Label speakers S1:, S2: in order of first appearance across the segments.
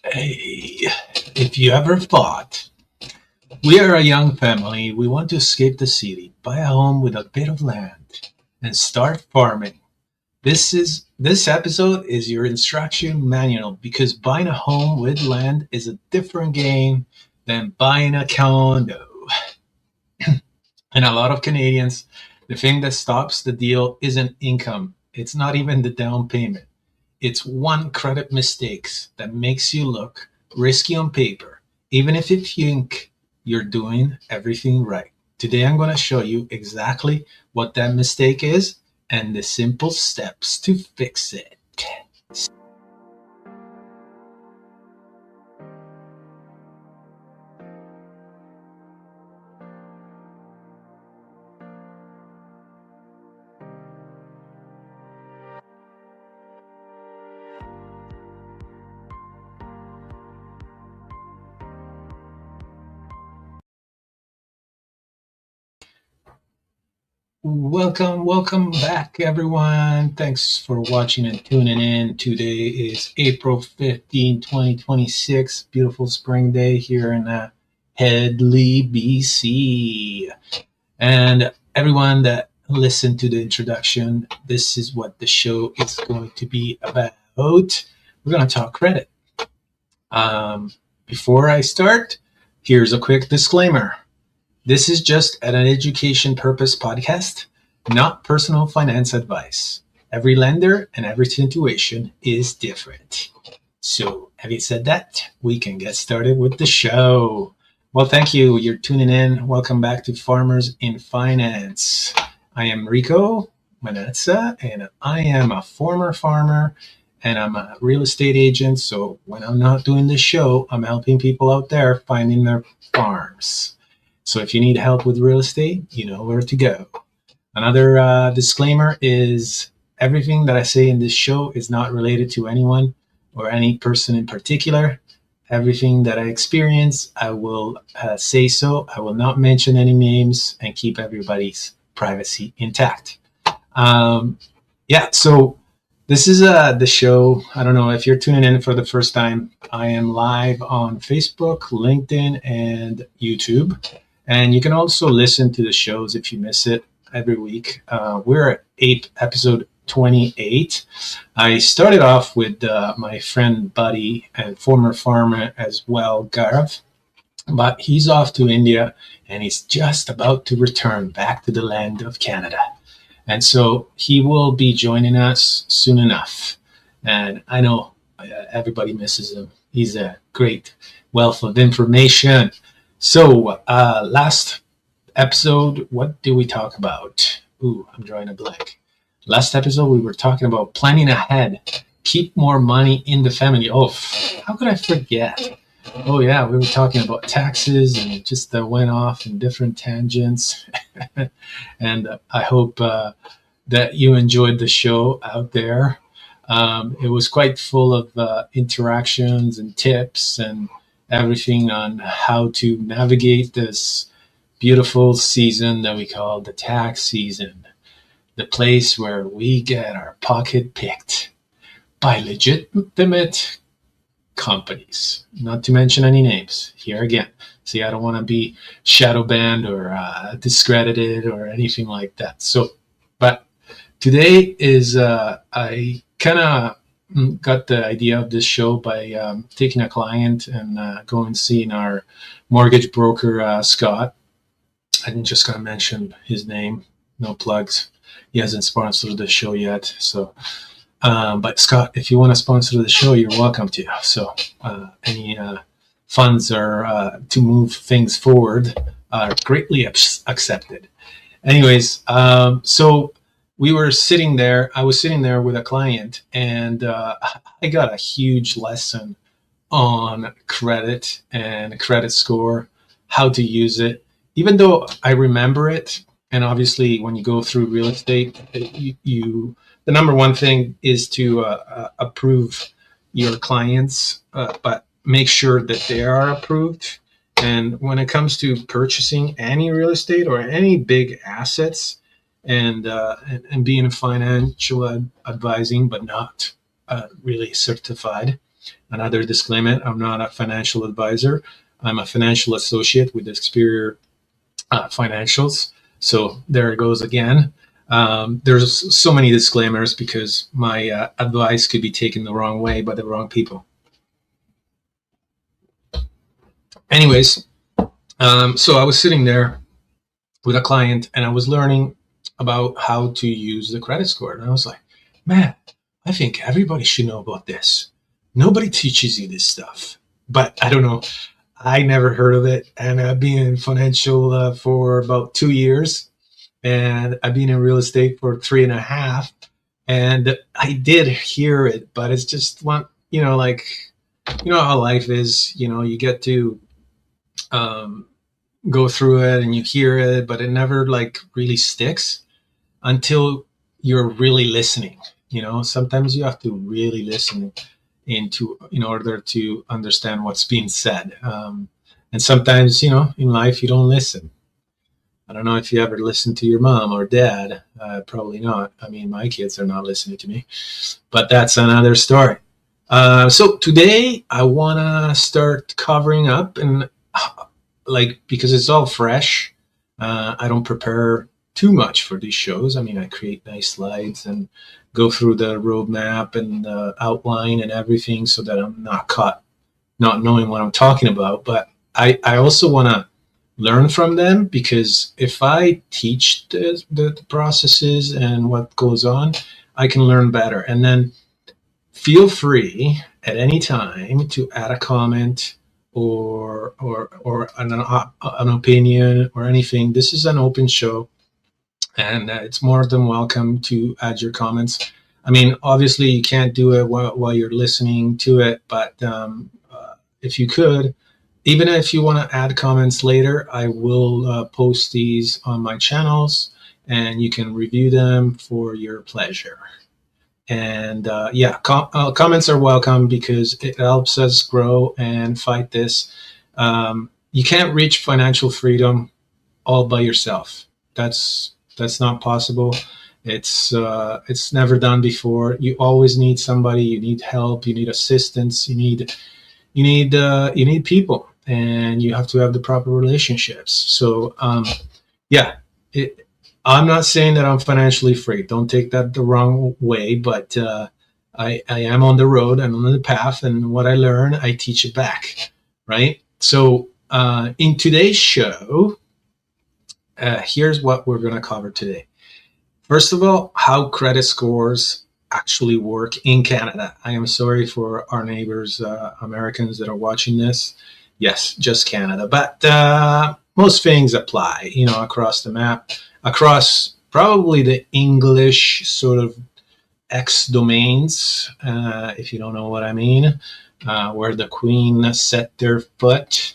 S1: Hey, if you ever thought, we are a young family, we want to escape the city, buy a home with a bit of land, and start farming. This episode is your instruction manual because buying a home with land is a different game than buying a condo. And a lot of Canadians, the thing that stops the deal isn't income. It's not even the down payment. It's one credit mistakes that makes you look risky on paper, even if you think you're doing everything right. Today, I'm going to show you exactly what that mistake is and the simple steps to fix it. Welcome back, everyone. Thanks for watching and tuning in. Today is April 15, 2026. Beautiful spring day here in Headley, BC. And everyone that listened to the introduction, this is what the show is going to be about. We're going to talk credit. Before I start, here's a quick disclaimer. This is just an education purpose podcast, not personal finance advice. Every lender and every situation is different. So, having said that, we can get started with the show. Well, thank you. You're tuning in. Welcome back to Farmers in Finance. I am Rico Manazza, and I am a former farmer, and I'm a real estate agent. So when I'm not doing the show, I'm helping people out there finding their farms. So if you need help with real estate, you know where to go. Another disclaimer is everything that I say in this show is not related to anyone or any person in particular. Everything that I experience, I will say so. I will not mention any names and keep everybody's privacy intact. So this is the show. I don't know if you're tuning in for the first time. I am live on Facebook, LinkedIn, and YouTube. And you can also listen to the shows if you miss it every week. We're at episode 28. I started off with my friend, buddy, and former farmer as well, Gaurav. But he's off to India and he's just about to return back to the land of Canada. And so he will be joining us soon enough. And I know everybody misses him. He's a great wealth of information. So, last episode, what did we talk about? Ooh, I'm drawing a blank. Last episode, we were talking about planning ahead. Keep more money in the family. Oh, how could I forget? Oh, yeah, we were talking about taxes and it just went off in different tangents. And I hope that you enjoyed the show out there. It was quite full of interactions and tips and everything on how to navigate this beautiful season that we call the tax season, the place where we get our pocket picked by legitimate companies, not to mention any names here again. See, I don't want to be shadow banned or discredited or anything like that. So, but today is I kind of got the idea of this show by taking a client and going seeing our mortgage broker, Scott. I'm just going to mention his name. No plugs. He hasn't sponsored the show yet. So, but Scott, if you want to sponsor the show, you're welcome to. So any funds are to move things forward. are greatly accepted. Anyways, so we were sitting there. I was sitting there with a client, and I got a huge lesson on credit and credit score, how to use it. Even though I remember it, and obviously when you go through real estate, the number one thing is to approve your clients, but make sure that they are approved. And when it comes to purchasing any real estate or any big assets, and being financial advising, but not really certified. Another disclaimer: I'm not a financial advisor. I'm a financial associate with Superior Financials. So there it goes again. There's so many disclaimers because my advice could be taken the wrong way by the wrong people. Anyways, so I was sitting there with a client and I was learning about how to use the credit score. And I was like, man, I think everybody should know about this. Nobody teaches you this stuff. But I don't know. I never heard of it. And I've been in financial for about 2 years. And I've been in real estate for 3.5. And I did hear it, but it's just one, like, how life is, you get to go through it and you hear it, but it never like really sticks until you're really listening. Sometimes you have to really listen in order to understand what's being said. And sometimes, in life, you don't listen. I don't know if you ever listened to your mom or dad. Probably not. I mean, my kids are not listening to me, but that's another story. So today I want to start covering up and because it's all fresh. I don't prepare too much for these shows. I mean, I create nice slides and go through the roadmap and the outline and everything so that I'm not caught not knowing what I'm talking about. But I also want to learn from them, because if I teach the processes and what goes on, I can learn better. And then feel free at any time to add a comment or an opinion or anything. This is an open show, and it's more than welcome to add your comments. I mean, obviously you can't do it while you're listening to it, but if you could, even if you want to add comments later, I will post these on my channels, and you can review them for your pleasure. And comments are welcome because it helps us grow and fight this. You can't reach financial freedom all by yourself. That's not possible. It's never done before. You always need somebody. You need help. You need assistance. You need people, and you have to have the proper relationships. So I'm not saying that I'm financially free. Don't take that the wrong way, but I am on the road. I'm on the path, and what I learn, I teach it back, right? So in today's show, here's what we're going to cover today. First of all, how credit scores actually work in Canada. I am sorry for our neighbors, Americans that are watching this. Yes, just Canada, but most things apply, across the map, across probably the English sort of X domains, if you don't know what I mean, where the Queen set their foot.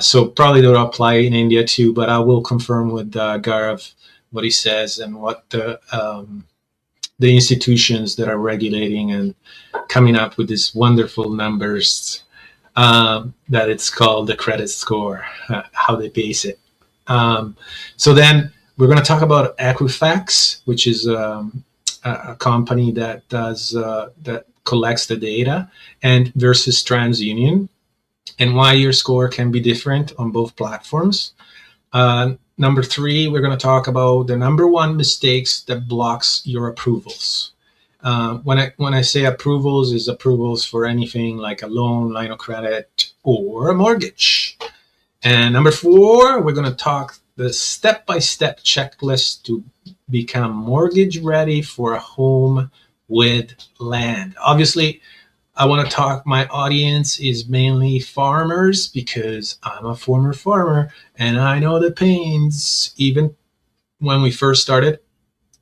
S1: So probably they'll apply in India too, but I will confirm with Gaurav what he says and what the institutions that are regulating and coming up with these wonderful numbers that it's called the credit score, how they base it. So then we're going to talk about Equifax, which is a company that that collects the data, and versus TransUnion, and why your score can be different on both platforms. Number 3, we're going to talk about the number 1 mistakes that blocks your approvals. When I say approvals, is approvals for anything like a loan, line of credit, or a mortgage. And number 4, we're going to talk the step-by-step checklist to become mortgage ready for a home with land. Obviously, I want to talk. My audience is mainly farmers because I'm a former farmer and I know the pains. Even when we first started,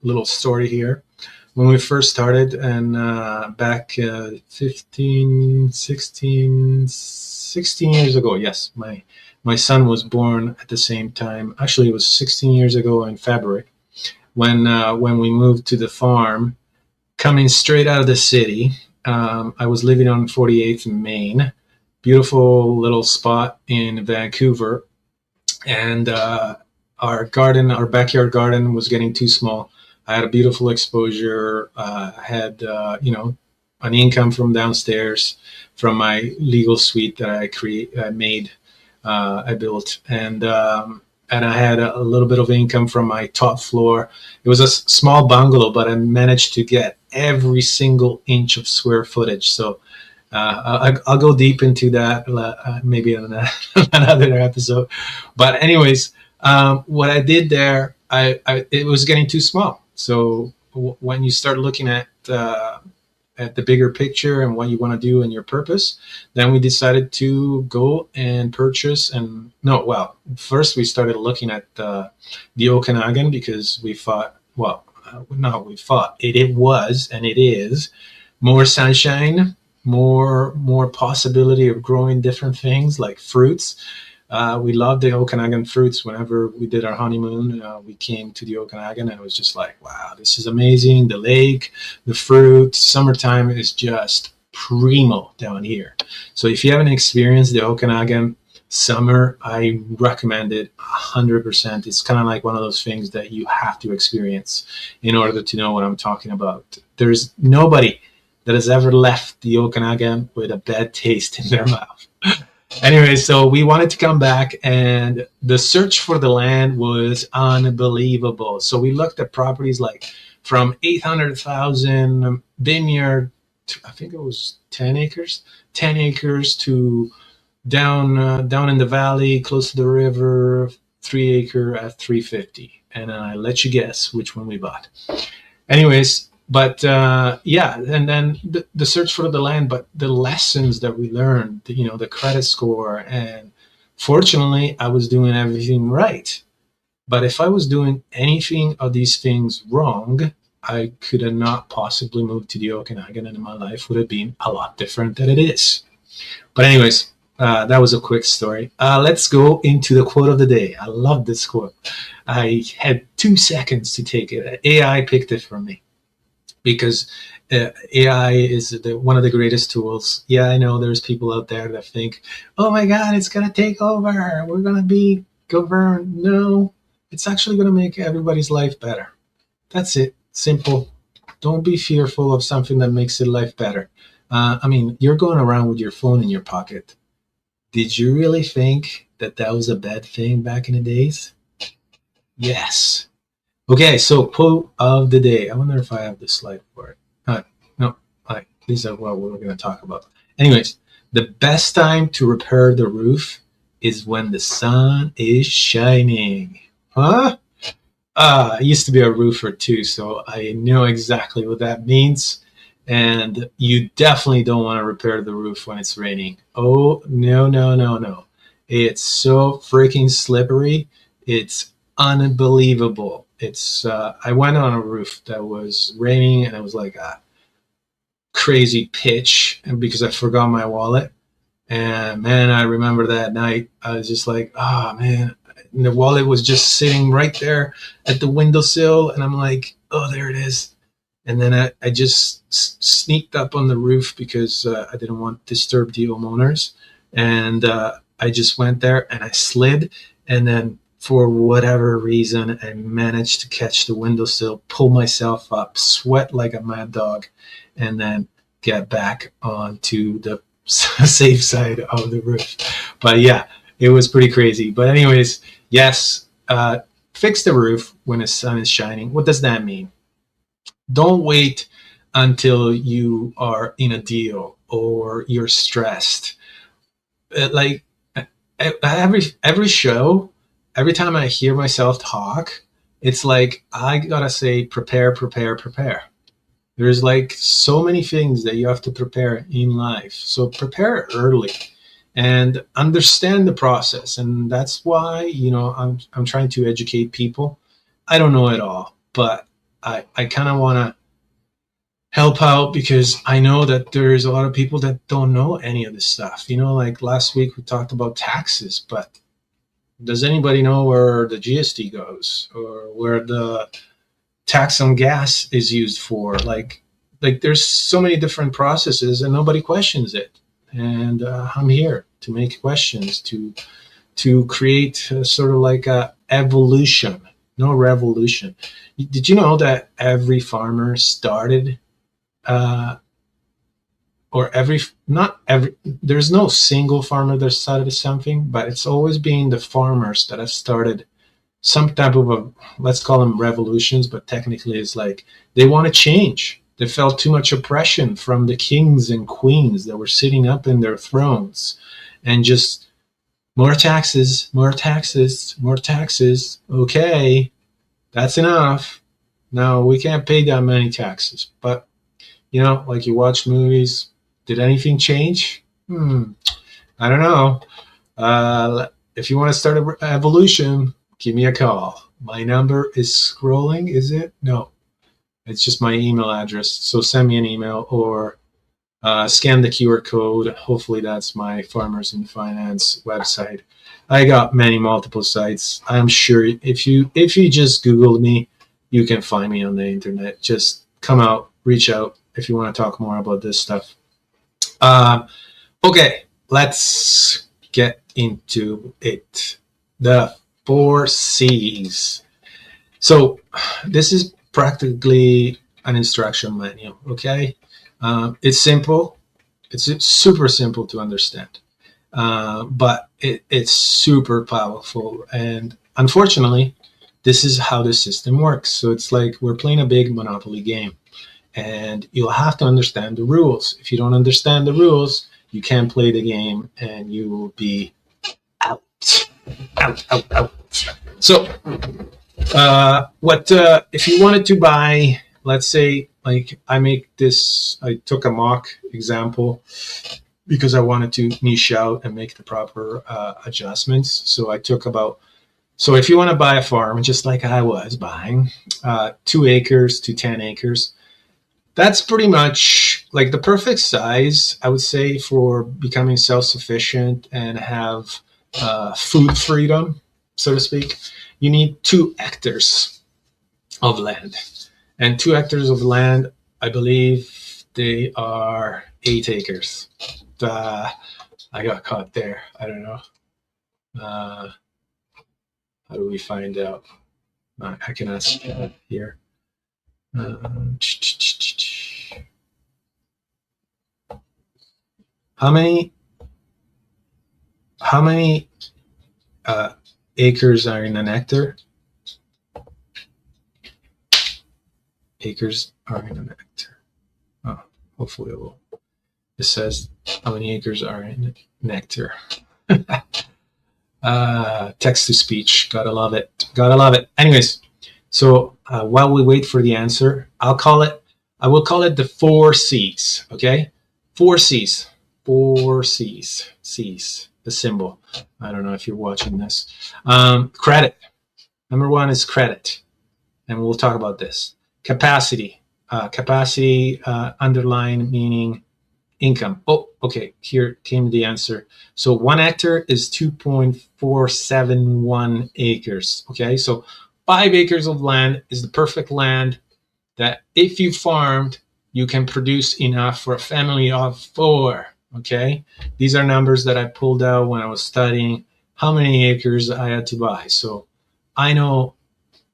S1: little story here. When we first started, and back 15, 16 years ago, yes, my son was born at the same time. Actually, it was 16 years ago in February when we moved to the farm, coming straight out of the city. I was living on 48th in Maine, beautiful little spot in Vancouver, and our backyard garden was getting too small. I had a beautiful exposure. I had an income from downstairs from my legal suite that I made, I built, and I had a little bit of income from my top floor. It was a small bungalow, but I managed to get every single inch of square footage. So I'll go deep into that maybe in another episode. But anyways, what I did there, it was getting too small. So when you start looking at the bigger picture and what you want to do and your purpose, then we decided to go and purchase. And no, well, first we started looking at the Okanagan because we thought, well, not we thought it was and it is more sunshine, more possibility of growing different things like fruits. We loved the Okanagan fruits. Whenever we did our honeymoon, we came to the Okanagan and it was just like, wow, this is amazing. The lake, the fruit, summertime is just primo down here. So if you haven't experienced the Okanagan summer, I recommend it 100%. It's kind of like one of those things that you have to experience in order to know what I'm talking about. There's nobody that has ever left the Okanagan with a bad taste in their mouth. Anyway, so we wanted to come back, and the search for the land was unbelievable. So we looked at properties like from 800,000 vineyard, I think it was 10 acres to down in the valley, close to the river, 3 acre at 350. And I let you guess which one we bought. Anyways, but yeah, and then the search for the land, but the lessons that we learned, the credit score, and fortunately, I was doing everything right. But if I was doing anything of these things wrong, I could have not possibly moved to the Okanagan, and my life would have been a lot different than it is. But anyways, that was a quick story. Let's go into the quote of the day. I love this quote. I had 2 seconds to take it. AI picked it for me because AI is one of the greatest tools. Yeah, I know there's people out there that think, oh my God, it's going to take over. We're going to be governed. No, it's actually going to make everybody's life better. That's it. Simple. Don't be fearful of something that makes your life better. I mean, you're going around with your phone in your pocket. Did you really think that that was a bad thing back in the days? Yes. Okay, so quote of the day. I wonder if I have the slide for it. No, these are what we're going to talk about. Anyways, the best time to repair the roof is when the sun is shining. Huh? I used to be a roofer too, so I know exactly what that means. And you definitely don't want to repair the roof when it's raining. Oh, no, no, no, no. It's so freaking slippery. It's unbelievable. I went on a roof that was raining and it was like a crazy pitch, and because I forgot my wallet. And man, I remember that night. I was just like, oh man. And the wallet was just sitting right there at the windowsill. And I'm like, oh, there it is. And then I just sneaked up on the roof because I didn't want to disturb the homeowners. And I just went there and I slid. And then for whatever reason, I managed to catch the windowsill, pull myself up, sweat like a mad dog, and then get back onto the safe side of the roof. But yeah, it was pretty crazy. But anyways, yes, fix the roof when the sun is shining. What does that mean? Don't wait until you are in a deal or you're stressed. Like every show, every time I hear myself talk, it's like I gotta say prepare, prepare, prepare. There's like so many things that you have to prepare in life. So prepare early and understand the process. And that's why, I'm trying to educate people. I don't know it all, but I kind of want to help out because I know that there's a lot of people that don't know any of this stuff. Like last week we talked about taxes, but does anybody know where the GST goes or where the tax on gas is used for? Like there's so many different processes and nobody questions it. And I'm here to make questions to create sort of like a evolution, no revolution. Did you know that every farmer started uh, or every not every there's no single farmer that started something, but it's always been the farmers that have started some type of a, let's call them revolutions, but technically it's like they want to change. They felt too much oppression from the kings and queens that were sitting up in their thrones and just more taxes, more taxes, more taxes. Okay, that's enough. No, we can't pay that many taxes. But like you watch movies, did anything change? I don't know. If you want to start an evolution, give me a call. My number is scrolling, is it? No, it's just my email address. So send me an email or scan the QR code. Hopefully that's my Farmers in Finance website. I got multiple sites. I'm sure if you just Google me, you can find me on the internet. Just come out, reach out if you want to talk more about this stuff. Okay, let's get into it. The 4 C's. So this is practically an instruction manual, okay? It's simple. It's super simple to understand, but it's super powerful. And unfortunately, this is how the system works. So it's like we're playing a big Monopoly game, and you'll have to understand the rules. If you don't understand the rules, you can't play the game, and you will be out, out. So, if you wanted to buy, let's say, like I took a mock example because I wanted to niche out and make the proper adjustments. So so if you want to buy a farm, just like I was buying, 2 acres to 10 acres, that's pretty much like the perfect size, I would say, for becoming self-sufficient and have food freedom, so to speak. You need 2 hectares of land. And 2 hectares of land, I believe they are 8 acres. I got caught there. I don't know. How do we find out? I can ask here. How many acres are in an hectare? Acres are in an hectare. Oh, hopefully it says how many acres are in an hectare. Text to speech. Gotta love it. Gotta love it. Anyways, so while we wait for the answer, I will call it the 4 C's. Okay, 4 C's. 4 C's. C's. The symbol. I don't know if you're watching this. Credit. Number 1 is credit, and we'll talk about this. Capacity. Capacity underline meaning income. Oh, okay. Here came the answer. So 1 hectare is 2.471 acres. Okay, so 5 acres of land is the perfect land that if you farmed, you can produce enough for a family of 4. Okay, these are numbers that I pulled out when I was studying how many acres I had to buy. So I know,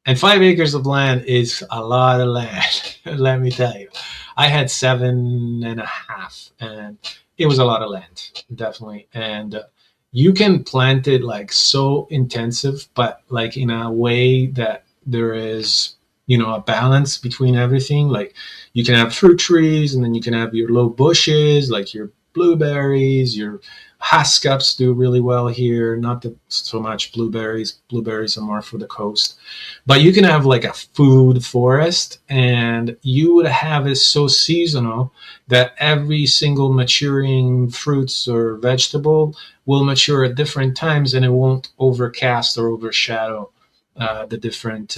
S1: and 5 acres of land is a lot of land. Let me tell you, I had 7.5, and it was a lot of land, definitely. And you can plant it like so intensive, but like in a way that there is, a balance between everything. Like you can have fruit trees, and then you can have your low bushes, like your blueberries, your Haskaps do really well here, not so much blueberries. Blueberries are more for the coast. But you can have like a food forest, and you would have it so seasonal that every single maturing fruits or vegetable will mature at different times, and it won't overcast or overshadow the different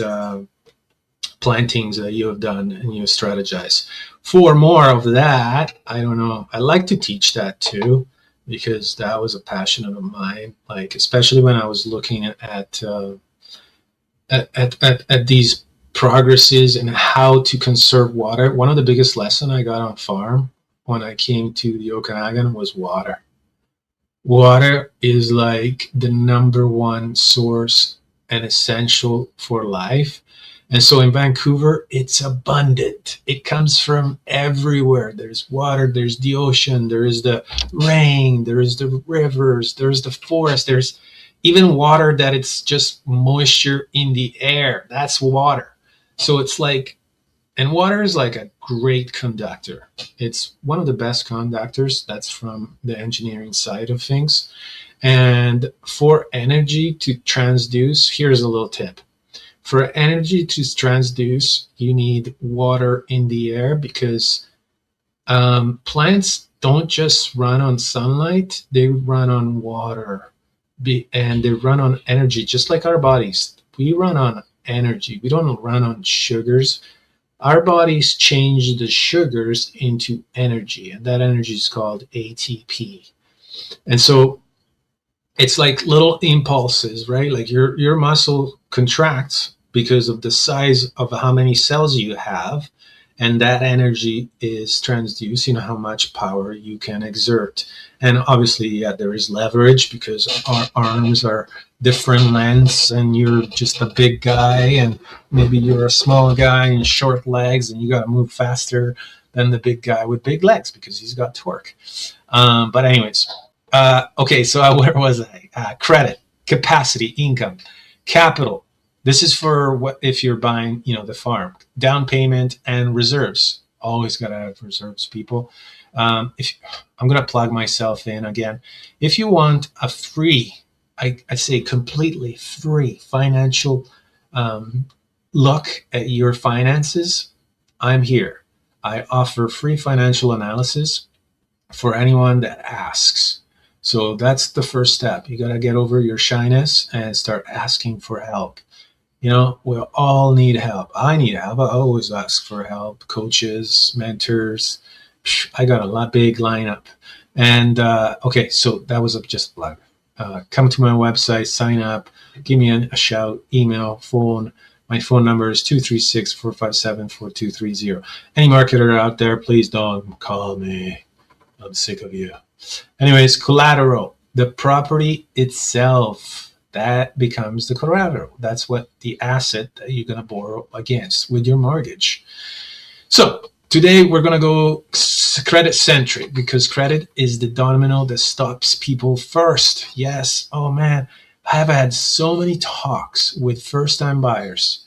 S1: plantings that you have done and you strategize. For more of that, I don't know. I like to teach that too because that was a passion of mine. Like especially when I was looking at these progresses and how to conserve water. One of the biggest lessons I got on farm when I came to the Okanagan was water. Water is like the number one source and essential for life. And so in Vancouver, it's abundant. It comes from everywhere. There's water, there's the ocean, there is the rain, there is the rivers, there's the forest, there's even water that it's just moisture in the air. That's water. So it's like, and water is like a great conductor. It's one of the best conductors. That's from the engineering side of things. And for energy to transduce, here's a little tip. For energy to transduce, you need water in the air because plants don't just run on sunlight, they run on water and they run on energy, just like our bodies. We run on energy, we don't run on sugars. Our bodies change the sugars into energy, and that energy is called ATP. And so it's like little impulses, right? Like your muscle contracts because of the size of how many cells you have, and that energy is transduced, how much power you can exert. And obviously, yeah, there is leverage because our arms are different lengths, and you're just a big guy, and maybe you're a small guy and short legs, and you got to move faster than the big guy with big legs because he's got torque. But anyways, okay, so where was I? Credit, capacity, income, capital. This is for what if you're buying, the farm. Down payment and reserves. Always got to have reserves, people. If I'm going to plug myself in again, if you want a free, I say completely free financial look at your finances, I'm here. I offer free financial analysis for anyone that asks. So that's the first step. You got to get over your shyness and start asking for help. We all need help. I need help. I always ask for help. Coaches, mentors. I got a big lineup. And okay, so that was just a plug. Come to my website, sign up, give me a shout, email, phone. My phone number is 236-457-4230. Any marketer out there, please don't call me. I'm sick of you. Anyways, collateral, the property itself, that becomes the collateral. That's what the asset that you're going to borrow against with your mortgage. So today we're going to go credit centric because credit is the domino that stops people first. Yes. Oh man, I have had so many talks with first time buyers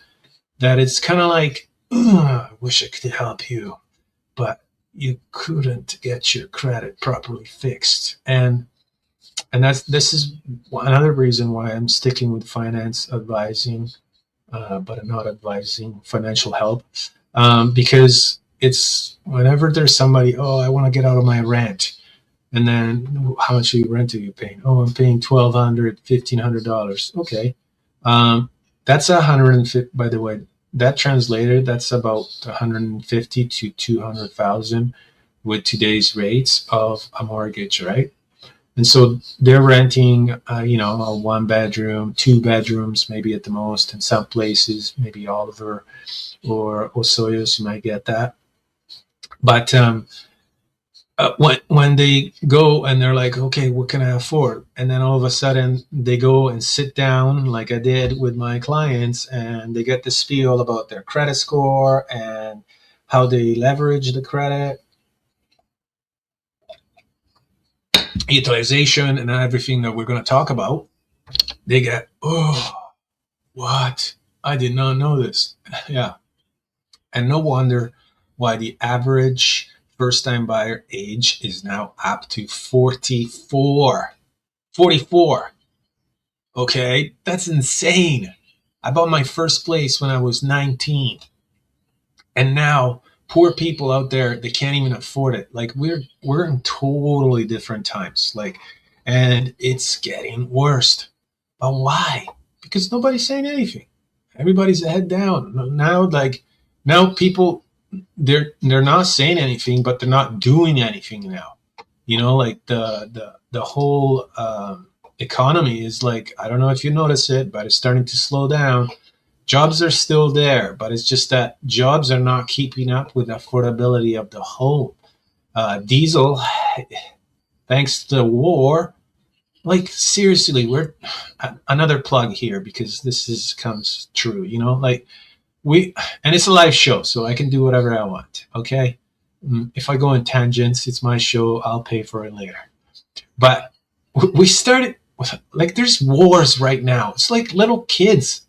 S1: that it's kind of like, I wish I could help you, but you couldn't get your credit properly fixed. And this is another reason why I'm sticking with finance advising, but I'm not advising financial help, because it's whenever there's somebody, oh, I want to get out of my rent, and then how much rent are you paying? Oh, I'm paying $1,200, $1,500. Okay, that's 150. By the way, that translated, that's about 150 to 200,000 with today's rates of a mortgage, right? And so they're renting, a 1 bedroom, 2 bedrooms, maybe at the most. In some places, maybe Oliver or Osoyoos, you might get that. But when they go and they're like, okay, what can I afford? And then all of a sudden they go and sit down like I did with my clients, and they get the spiel about their credit score and how they leverage the credit, utilization, and everything that we're going to talk about. They get, oh, what? I did not know this. Yeah. And no wonder why the average first time buyer age is now up to 44. 44. Okay, that's insane. I bought my first place when I was 19. And now poor people out there, they can't even afford it. Like we're in totally different times. Like, and it's getting worse. But why? Because nobody's saying anything. Everybody's head down. Now people, they're not saying anything, but they're not doing anything now. Like the whole economy is like, I don't know if you notice it, but it's starting to slow down. Jobs are still there, but it's just that jobs are not keeping up with the affordability of the home. Diesel, thanks to the war, like seriously, we're another plug here because comes true. Like we, and it's a live show, so I can do whatever I want. Okay, if I go in tangents, it's my show. I'll pay for it later. But we started like there's wars right now. It's like little kids.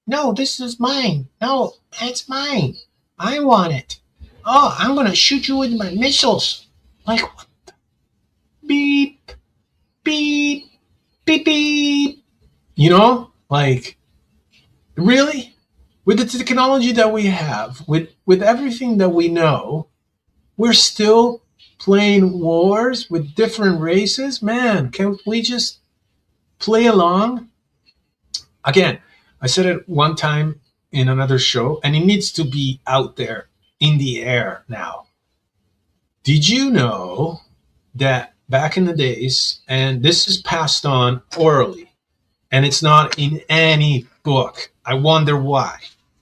S1: No, this is mine. No, that's mine. I want it. Oh, I'm going to shoot you with my missiles. Like, what the? Beep, beep, beep, beep. Like, really? With the technology that we have, with everything that we know, we're still playing wars with different races? Man, can we just play along? Again, I said it one time in another show, and it needs to be out there in the air now. Did you know that back in the days, and this is passed on orally, and it's not in any book? I wonder why.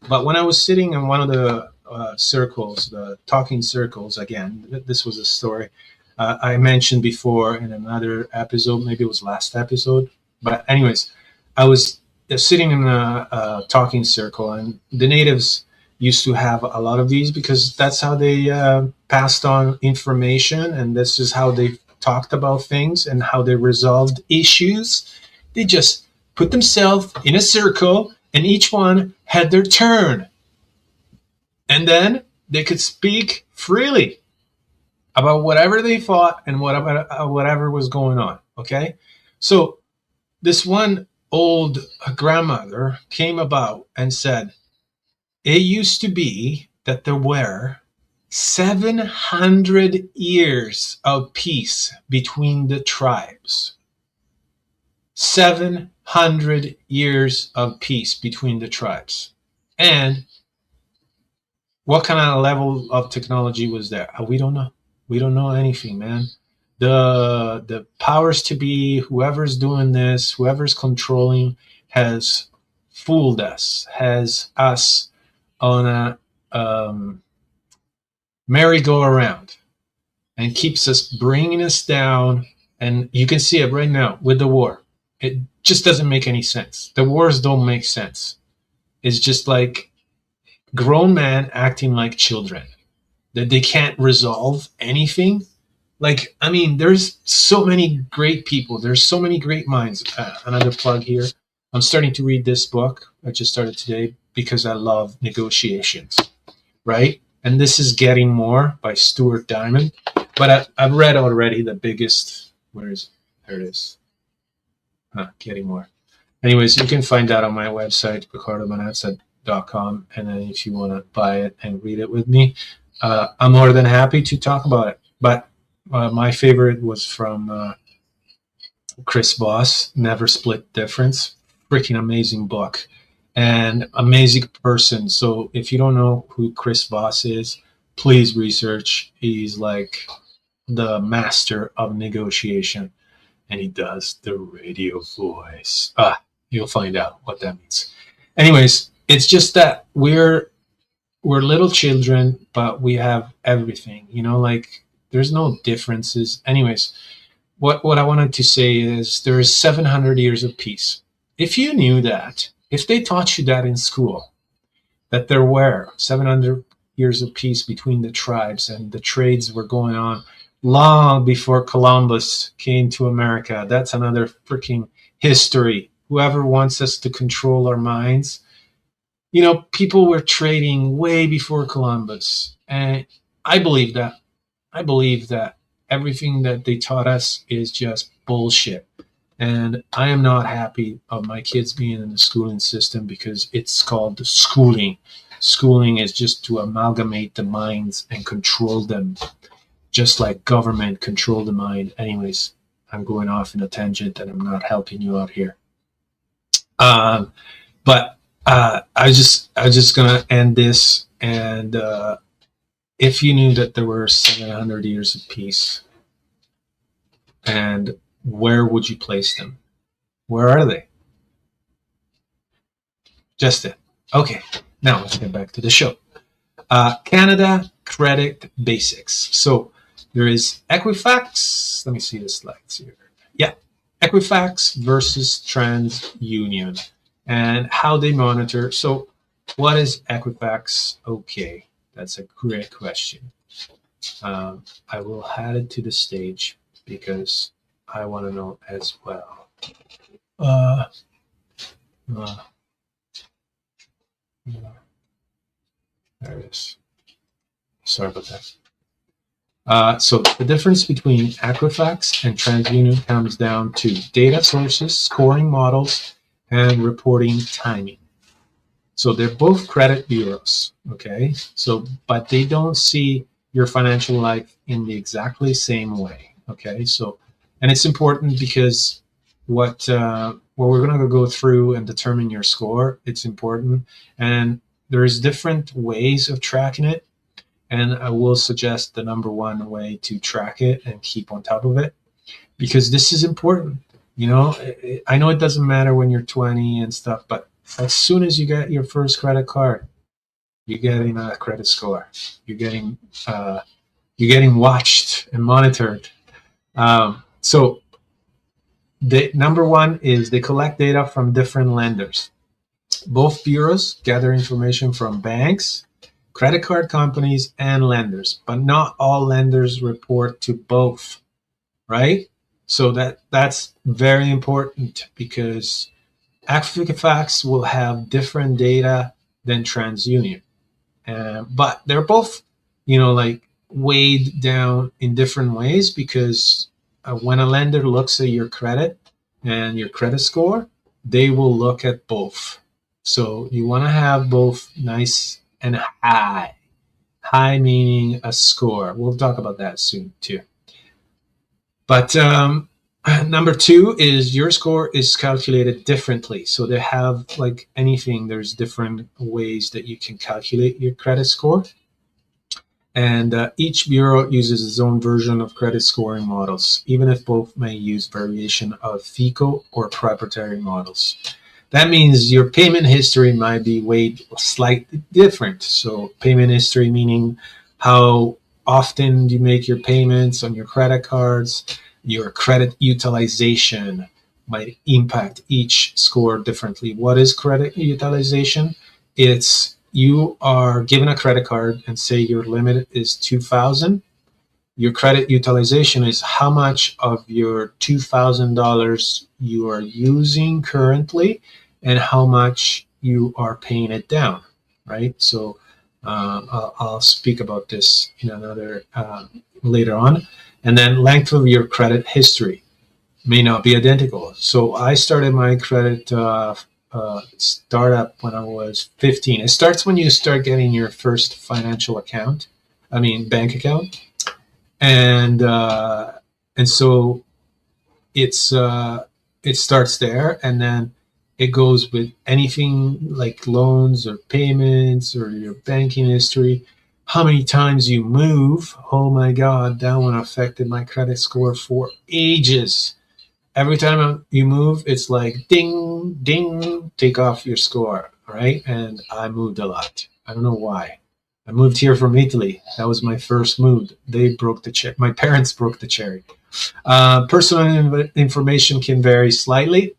S1: But when I was sitting in one of the circles, the talking circles, again, this was a story I mentioned before in another episode, maybe it was last episode. But anyways, I was sitting in a talking circle, and the natives used to have a lot of these because that's how they passed on information, and this is how they talked about things and how they resolved issues. They just put themselves in a circle, and each one had their turn, and then they could speak freely about whatever they thought and whatever was going on. Okay, so this one old grandmother came about and said, it used to be that there were 700 years of peace between the tribes. 700 years of peace between the tribes. And what kind of level of technology was there? We don't know. We don't know anything, man. The powers to be, whoever's doing this, whoever's controlling, has fooled us, has us on a merry-go-round, and keeps us bringing us down. And you can see it right now with the war. It just doesn't make any sense. The wars don't make sense. It's just like grown men acting like children, that they can't resolve anything. Like, I mean, there's so many great people. There's so many great minds. Another plug here. I'm starting to read this book. I just started today because I love negotiations, right? And this is Getting More by Stuart Diamond. But I've read already the biggest. Where is it? There it is. Getting More. Anyways, you can find that on my website, ricardomanazza.com. And then if you want to buy it and read it with me, I'm more than happy to talk about it. But my favorite was from Chris Voss, Never Split Difference. Freaking amazing book and amazing person. So if you don't know who Chris Voss is, please research. He's like the master of negotiation, and he does the radio voice. You'll find out what that means. Anyways, it's just that we're little children, but we have everything, like there's no differences. Anyways, what I wanted to say is there is 700 years of peace. If you knew that, if they taught you that in school, that there were 700 years of peace between the tribes and the trades were going on long before Columbus came to America, that's another freaking history. Whoever wants us to control our minds, people were trading way before Columbus. And I believe that. I believe that everything that they taught us is just bullshit. And I am not happy of my kids being in the schooling system because it's called schooling. Schooling is just to amalgamate the minds and control them, just like government control the mind. Anyways, I'm going off in a tangent and I'm not helping you out here. But I was just gonna end this. And if you knew that there were 700 years of peace, and where would you place them? Where are they? Just it. Okay, now let's get back to the show. Canada credit basics. So there is Equifax. Let me see the slides here. Yeah, Equifax versus TransUnion and how they monitor. So what is Equifax? Okay, that's a great question. I will add it to the stage because I want to know as well. There it is. Sorry about that. So the difference between Equifax and TransUnion comes down to data sources, scoring models, and reporting timing. So they're both credit bureaus, okay? So, but they don't see your financial life in the exactly same way, okay? So, and it's important because what we're going to go through and determine your score, it's important. And there's different ways of tracking it. And I will suggest the number one way to track it and keep on top of it, because this is important. You know, I know it doesn't matter when you're 20 and stuff, but as soon as you get your first credit card, you're getting a credit score. You're getting watched and monitored. So the number one is they collect data from different lenders. Both bureaus gather information from banks, credit card companies, and lenders, but not all lenders report to both, right? So that's very important because Equifax will have different data than TransUnion, but they're both, like weighed down in different ways because when a lender looks at your credit and your credit score, they will look at both. So you want to have both nice and high. High meaning a score. We'll talk about that soon too. But number two is your score is calculated differently. So they have, like anything, there's different ways that you can calculate your credit score. And each bureau uses its own version of credit scoring models, even if both may use variation of FICO or proprietary models. That means your payment history might be weighed slightly different. So payment history meaning how often you make your payments on your credit cards. Your credit utilization might impact each score differently. What is credit utilization? It's you are given a credit card and say your limit is $2,000. Your credit utilization is how much of your $2,000 you are using currently and how much you are paying it down, right? So I'll speak about this in another later on. And then length of your credit history may not be identical. So I started my credit startup when I was 15. It starts when you start getting your first financial account, bank account. And so it starts there, and then it goes with anything like loans or payments or your banking history. How many times you move? Oh my God, that one affected my credit score for ages. Every time you move, it's like ding, ding, take off your score, right? And I moved a lot. I don't know why. I moved here from Italy. That was my first move. They broke the cherry. My parents broke the cherry. Personal information can vary slightly.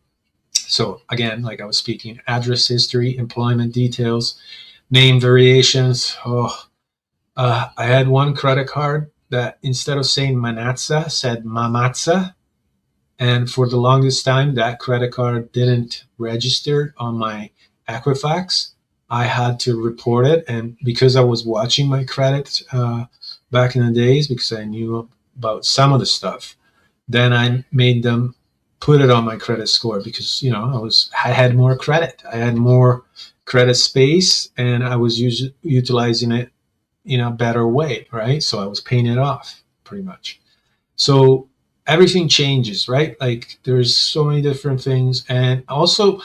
S1: So again, like I was speaking, address history, employment details, name variations. I had one credit card that instead of saying Manazza said Mamazza. And for the longest time, that credit card didn't register on my Equifax. I had to report it. And because I was watching my credit back in the days because I knew about some of the stuff. Then I made them put it on my credit score because I had more credit, I had more credit space, and I was utilizing it in a better way, right? So I was paying it off pretty much. So everything changes, right? Like there's so many different things, and also,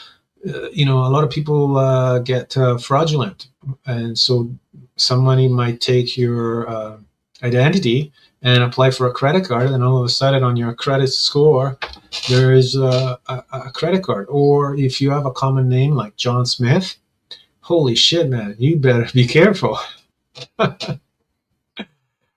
S1: a lot of people get fraudulent, and so somebody might take your identity and apply for a credit card, and all of a sudden on your credit score there is a credit card. Or if you have a common name like John Smith, holy shit, man, you better be careful.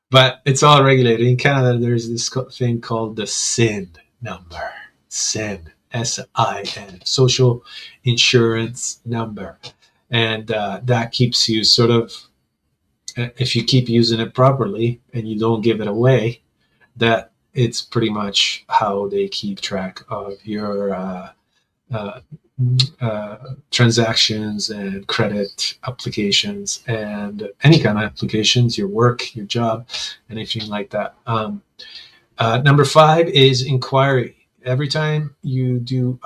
S1: But it's all regulated. In Canada, there's this thing called the SIN number. SIN, SIN, Social Insurance Number. And that keeps you sort of, if you keep using it properly and you don't give it away, that it's pretty much how they keep track of your uh, transactions and credit applications and any kind of applications, your work, your job, anything like that. Number 5 is inquiry. Every time you do,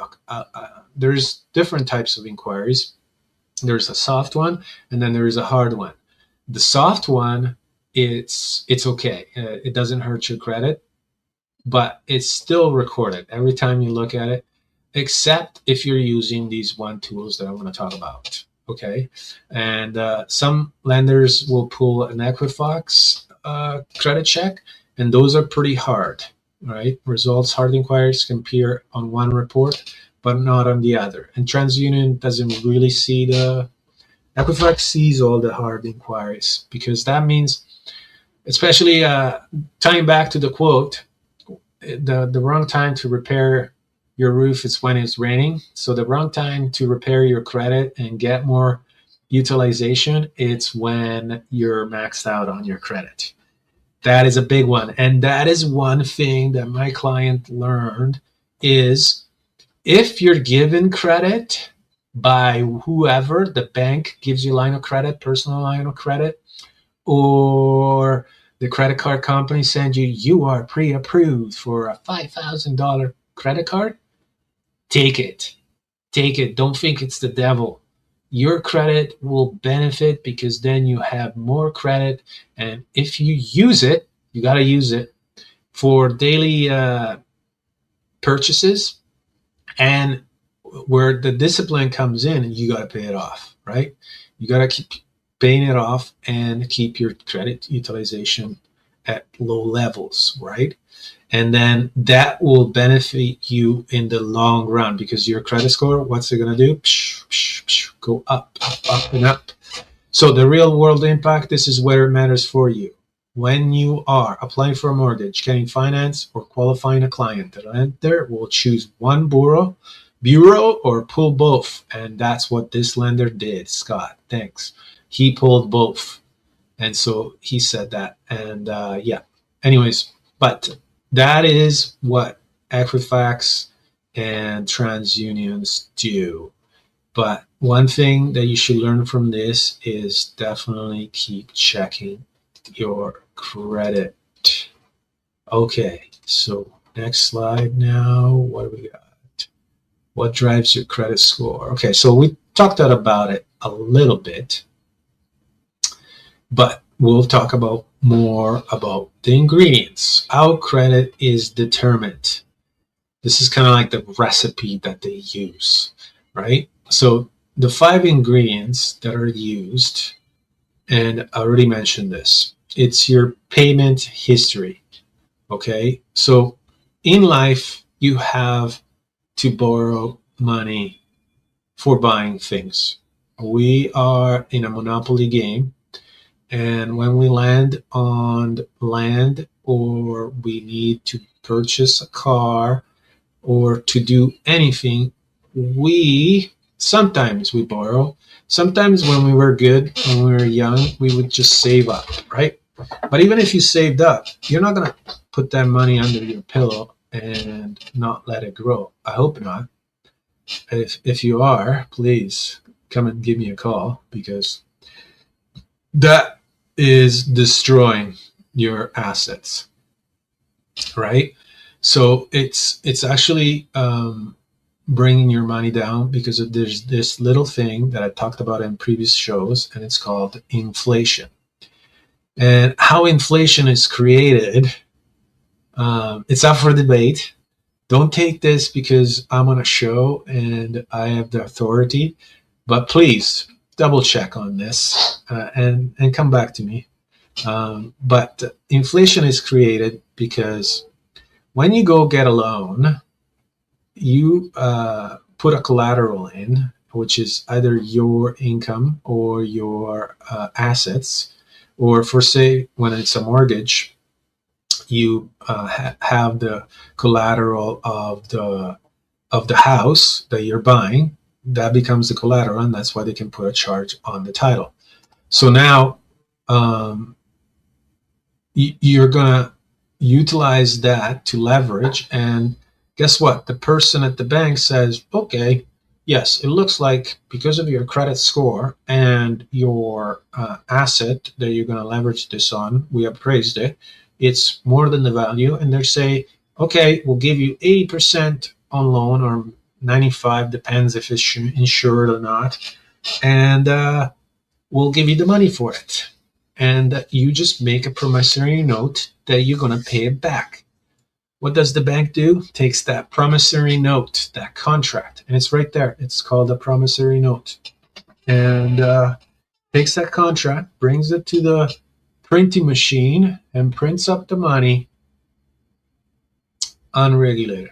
S1: there's different types of inquiries. There's a soft one, and then there is a hard one. The soft one, it's okay. It doesn't hurt your credit, but it's still recorded every time you look at it, except if you're using these one tools that I'm going to talk about. Okay. And some lenders will pull an Equifax credit check, and those are pretty hard, right? Results, hard inquiries can appear on one report, but not on the other. And TransUnion doesn't really see Equifax sees all the hard inquiries, because that means, especially tying back to the quote, the wrong time to repair your roof is when it's raining. So the wrong time to repair your credit and get more utilization, it's when you're maxed out on your credit. That is a big one. And that is one thing that my client learned is, if you're given credit by whoever, the bank gives you line of credit, personal line of credit, or the credit card company sends you are pre-approved for a $5,000 credit card, take it. Take it. Don't think it's the devil. Your credit will benefit because then you have more credit. And if you use it, you got to use it for daily purchases. And where the discipline comes in, you got to pay it off, right? You got to keep paying it off and keep your credit utilization at low levels, right? And then that will benefit you in the long run, because your credit score, what's it going to do? Go up, up, and up. So the real world impact, this is where it matters for you. When you are applying for a mortgage, getting finance, or qualifying a client, the lender will choose one bureau or pull both. And that's what this lender did. Scott, thanks. He pulled both. And so he said that. And yeah, anyways, but that is what Equifax and TransUnions do. But one thing that you should learn from this is definitely keep checking your credit. Okay, so next slide now. What do we got? What drives your credit score? Okay, so we talked about it a little bit, but we'll talk about more about the ingredients, how credit is determined. This is kind of like the recipe that they use, right? So the 5 ingredients that are used, and I already mentioned this, it's your payment history, okay? So in life, you have to borrow money for buying things. We are in a monopoly game. And when we land on land, or we need to purchase a car or to do anything, sometimes we borrow. Sometimes when we were good, when we were young, we would just save up, right? But even if you saved up, you're not going to put that money under your pillow and not let it grow. I hope not. If you are, please come and give me a call, because that is destroying your assets, right? So it's actually bringing your money down because there's this little thing that I talked about in previous shows, and it's called inflation. And how inflation is created, it's up for debate. Don't take this because I'm on a show and I have the authority, but please double check on this and come back to me. But inflation is created because when you go get a loan, you put a collateral in, which is either your income or your assets, or for say when it's a mortgage, you have the collateral of the house that you're buying. That becomes the collateral, and that's why they can put a charge on the title. So now um, you're gonna utilize that to leverage, and guess what? The person at the bank says, okay, yes, it looks like because of your credit score and your asset that you're going to leverage this on, we appraised it, it's more than the value. And they say, okay, we'll give you 80% on loan, or 95, depends if it's insured or not, and we'll give you the money for it. And you just make a promissory note that you're going to pay it back. What does the bank do? Takes that promissory note, that contract, and it's right there. It's called a promissory note. And takes that contract, brings it to the printing machine, and prints up the money unregulated.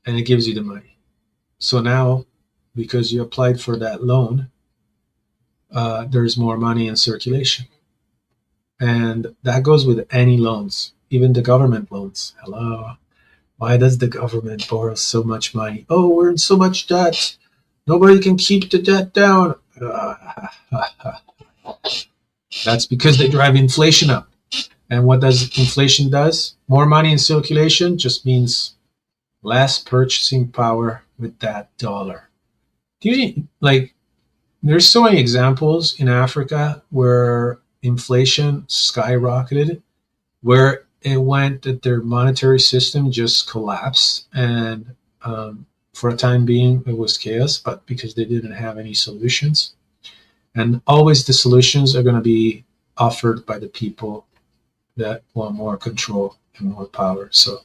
S1: And it gives you the money. So now, because you applied for that loan, there's more money in circulation. And that goes with any loans, even the government loans. Hello. Why does the government borrow so much money? Oh, we're in so much debt. Nobody can keep the debt down. That's because they drive inflation up. And what does inflation does? More money in circulation just means less purchasing power with that dollar. Do you like? There's so many examples in Africa where inflation skyrocketed, where it went that their monetary system just collapsed, and for a time being it was chaos, but because they didn't have any solutions. And always the solutions are going to be offered by the people that want more control and more power. So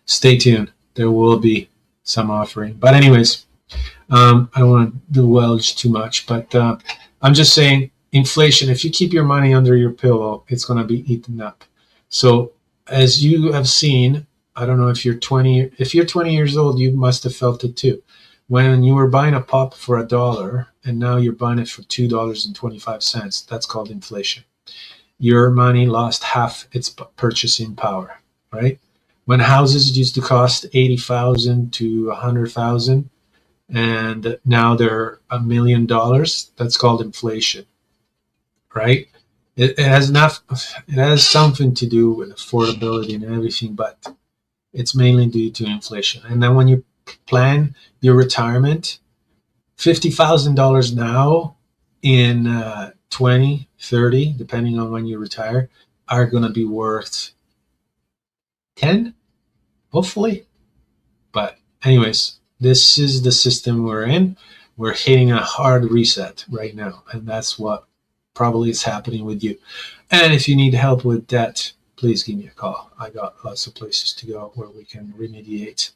S1: stay tuned, there will be some offering. But anyways, I don't want to divulge too much, but I'm just saying inflation, if you keep your money under your pillow, it's going to be eaten up. So as you have seen, I don't know if you're 20, if you're 20 years old, you must have felt it too. When you were buying a pop for $1 and now you're buying it for $2.25, that's called inflation. Your money lost half its purchasing power, right? When houses used to cost 80,000 to 100,000, and now they're $1 million, that's called inflation, right? It has not, it has something to do with affordability and everything, but it's mainly due to inflation. And then when you plan your retirement, $50,000 now in 20, 30, depending on when you retire, are going to be worth 10, hopefully. But anyways, this is the system we're in. We're hitting a hard reset right now, and that's what probably is happening with you. And if you need help with that, please give me a call. I got lots of places to go where we can remediate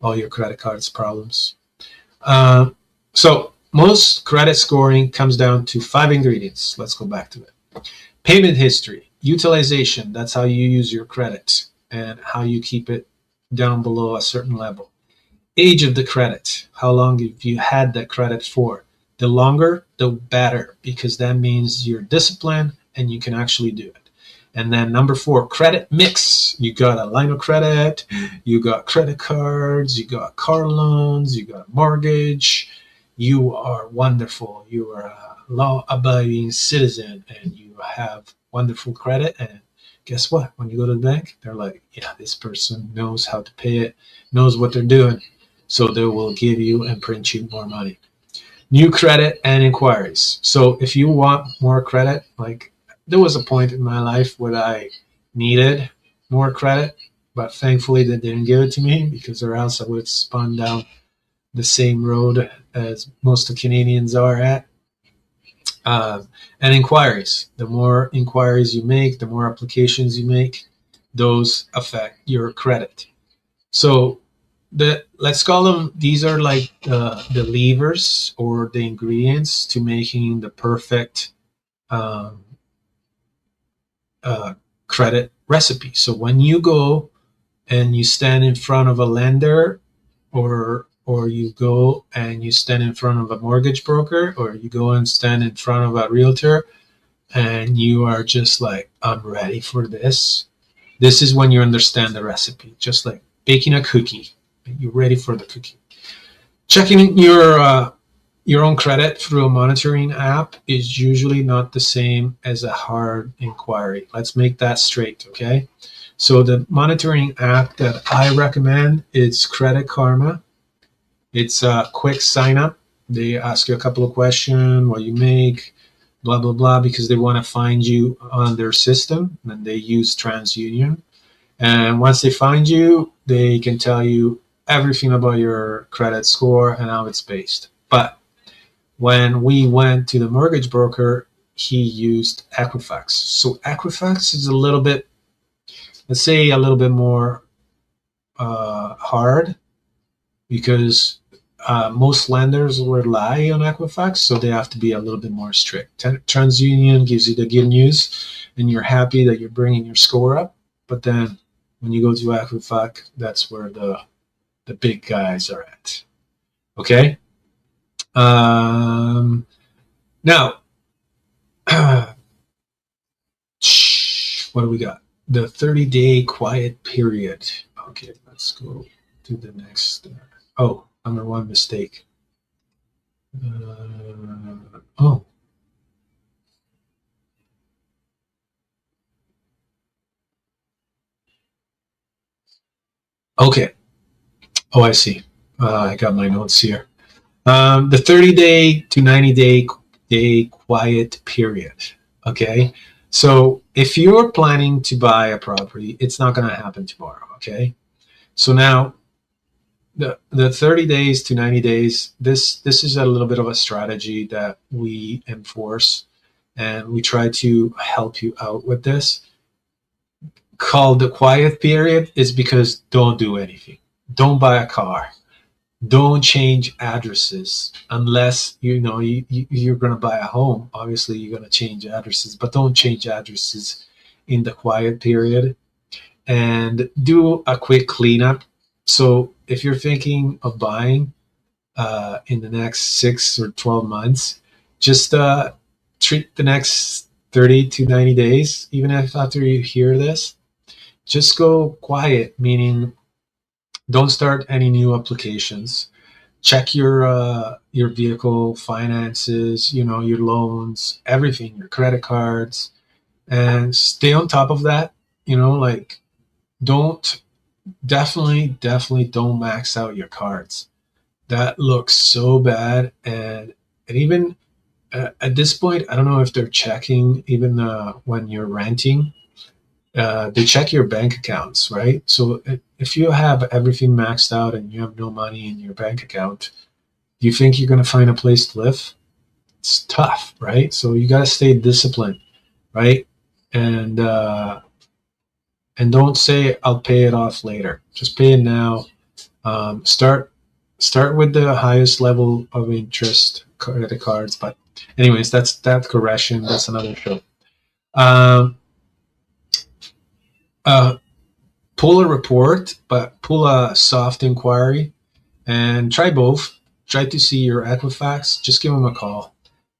S1: all your credit cards problems. So most credit scoring comes down to 5 ingredients. Let's go back to it. Payment history, utilization, that's how you use your credit and how you keep it down below a certain level. Age of the credit, how long have you had that credit for? The longer, the better, because that means you're disciplined and you can actually do it. And then number 4, credit mix. You got a line of credit, you got credit cards, you got car loans, you got mortgage. You are wonderful. You are a law-abiding citizen and you have wonderful credit. And guess what? When you go to the bank, they're like, yeah, this person knows how to pay it, knows what they're doing. So they will give you and print you more money. New credit and inquiries. So if you want more credit, like there was a point in my life where I needed more credit, but thankfully they didn't give it to me, because or else I would have spun down the same road as most of Canadians are at. And inquiries. The more inquiries you make, the more applications you make, those affect your credit. So let's call them, these are like the levers or the ingredients to making the perfect um, credit recipe. So when you go and you stand in front of a lender, or you go and you stand in front of a mortgage broker, or you go and stand in front of a realtor, and you are just like, I'm ready for this. This is when you understand the recipe, just like baking a cookie. You're ready for the cookie. Checking your own credit through a monitoring app is usually not the same as a hard inquiry. Let's make that straight, okay? So the monitoring app that I recommend is Credit Karma. It's a quick sign up. They ask you a couple of questions, what you make, blah, blah, blah, because they want to find you on their system, and they use TransUnion. And once they find you, they can tell you everything about your credit score and how it's based. But when we went to the mortgage broker, he used Equifax. So Equifax is a little bit, let's say, a little bit more hard, because most lenders rely on Equifax, so they have to be a little bit more strict. TransUnion gives you the good news, and you're happy that you're bringing your score up. But then when you go to Equifax, that's where the big guys are at. Okay? Now, what do we got? The 30-day quiet period. Okay, let's go to the next. Oh, number one mistake. Oh. Okay. Oh, I see. I got my notes here. The 30-day to 90-day quiet period. Okay. So if you're planning to buy a property, it's not going to happen tomorrow. Okay. So now the 30 days to 90 days, this is a little bit of a strategy that we enforce, and we try to help you out with this. Called the quiet period is because don't do anything. Don't buy a car. Don't change addresses unless you're going to buy a home. Obviously, you're going to change addresses, but don't change addresses in the quiet period. And do a quick cleanup. So if you're thinking of buying in the next 6 or 12 months, just treat the next 30 to 90 days, even if after you hear this, just go quiet, meaning don't start any new applications. Check your vehicle finances, your loans, everything, your credit cards, and stay on top of that. Like, don't definitely don't max out your cards. That looks so bad. And even at this point, I don't know if they're checking even when you're renting. They check your bank accounts, right? So if you have everything maxed out and you have no money in your bank account, you think you're going to find a place to live? It's tough, right? So you got to stay disciplined, right? And don't say I'll pay it off later. Just pay it now. Start with the highest level of interest credit cards. But anyways, that's that correction. That's another show. Pull a report, but pull a soft inquiry, and try both. Try to see your Equifax. Just give them a call.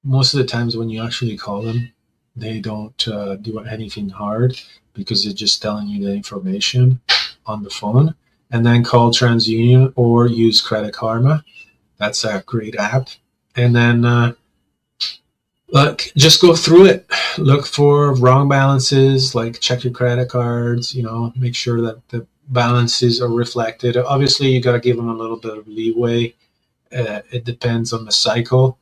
S1: Most of the times when you actually call them, they don't do anything hard, because they're just telling you the information on the phone. And then call TransUnion or use Credit Karma. That's a great app. And then just go through it. Look for wrong balances, like check your credit cards, make sure that the balances are reflected. Obviously, you got to give them a little bit of leeway. It depends on the cycle.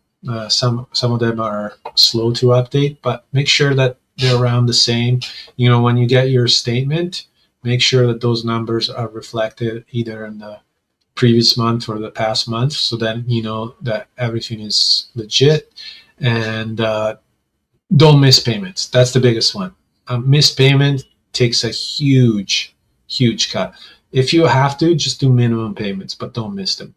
S1: Some of them are slow to update, but make sure that they're around the same. When you get your statement, make sure that those numbers are reflected either in the previous month or the past month, so then you know that everything is legit. And don't miss payments. That's the biggest one. Missed payment takes a huge cut. If you have to, just do minimum payments, but don't miss them.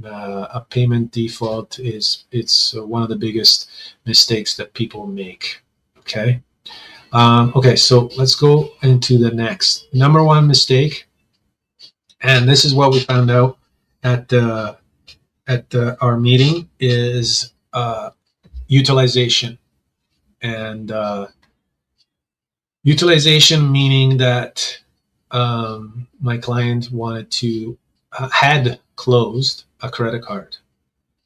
S1: A payment default it's one of the biggest mistakes that people make. Okay. Okay, so let's go into the next number one mistake, and this is what we found out at our meeting is utilization. And utilization meaning that my client had closed a credit card